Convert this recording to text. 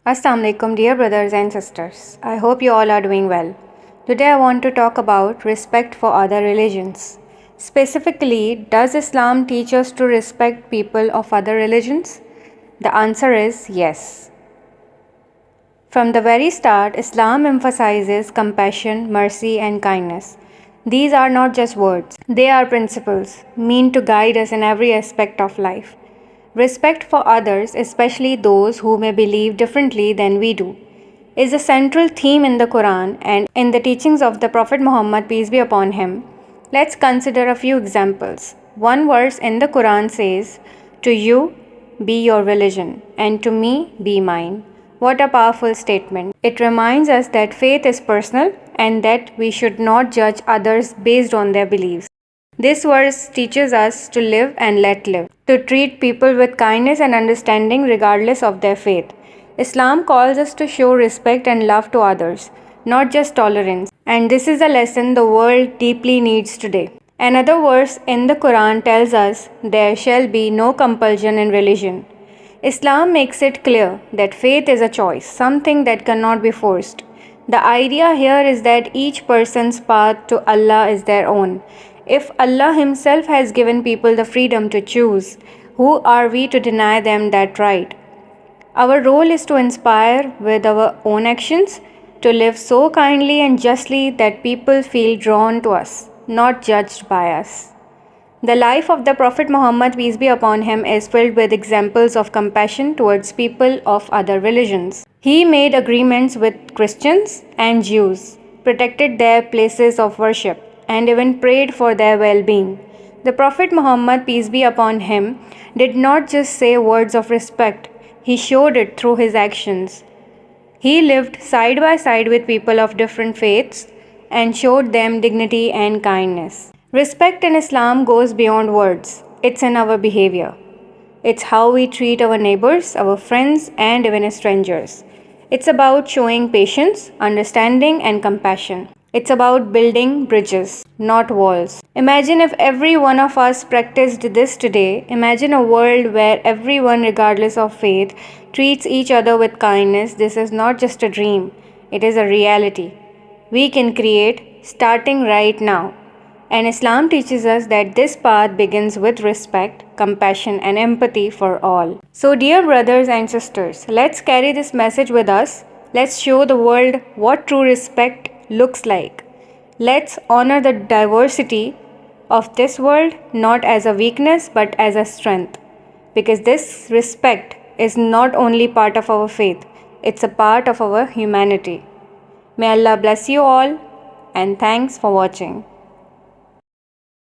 Assalamu alaikum, dear brothers and sisters. I hope you all are doing well. Today I want to talk about respect for other religions. Specifically, does Islam teach us to respect people of other religions? The answer is yes. From the very start, Islam emphasizes compassion, mercy, and kindness. These are not just words, they are principles meant to guide us in every aspect of life. Respect for others, especially those who may believe differently than we do, is a central theme in the Quran and in the teachings of the Prophet Muhammad, peace be upon him. Let's consider a few examples. One verse in the Quran says, "To you be your religion, and to me be mine." What a powerful statement. It reminds us that faith is personal and that we should not judge others based on their beliefs. This verse teaches us to live and let live, to treat people with kindness and understanding regardless of their faith. Islam calls us to show respect and love to others, not just tolerance. And this is a lesson the world deeply needs today. Another verse in the Quran tells us there shall be no compulsion in religion. Islam makes it clear that faith is a choice, something that cannot be forced. The idea here is that each person's path to Allah is their own. If Allah Himself has given people the freedom to choose, who are we to deny them that right? Our role is to inspire with our own actions, to live so kindly and justly that people feel drawn to us, not judged by us. The life of the Prophet Muhammad, peace be upon him, is filled with examples of compassion towards people of other religions. He made agreements with Christians and Jews, protected their places of worship, and even prayed for their well-being. The Prophet Muhammad, peace be upon him, did not just say words of respect, he showed it through his actions. He lived side by side with people of different faiths and showed them dignity and kindness. Respect in Islam goes beyond words. It's in our behavior. It's how we treat our neighbors, our friends, and even strangers. It's about showing patience, understanding, and compassion. It's about building bridges, not walls. Imagine if every one of us practiced this today. Imagine a world where everyone, regardless of faith, treats each other with kindness. This is not just a dream, it is a reality we can create starting right now. And Islam teaches us that this path begins with respect, compassion, and empathy for all. So, dear brothers and sisters, let's carry this message with us. Let's show the world what true respect looks like. Let's honor the diversity of this world not as a weakness but as a strength. Because this respect is not only part of our faith, it's a part of our humanity. May Allah bless you all, and thanks for watching.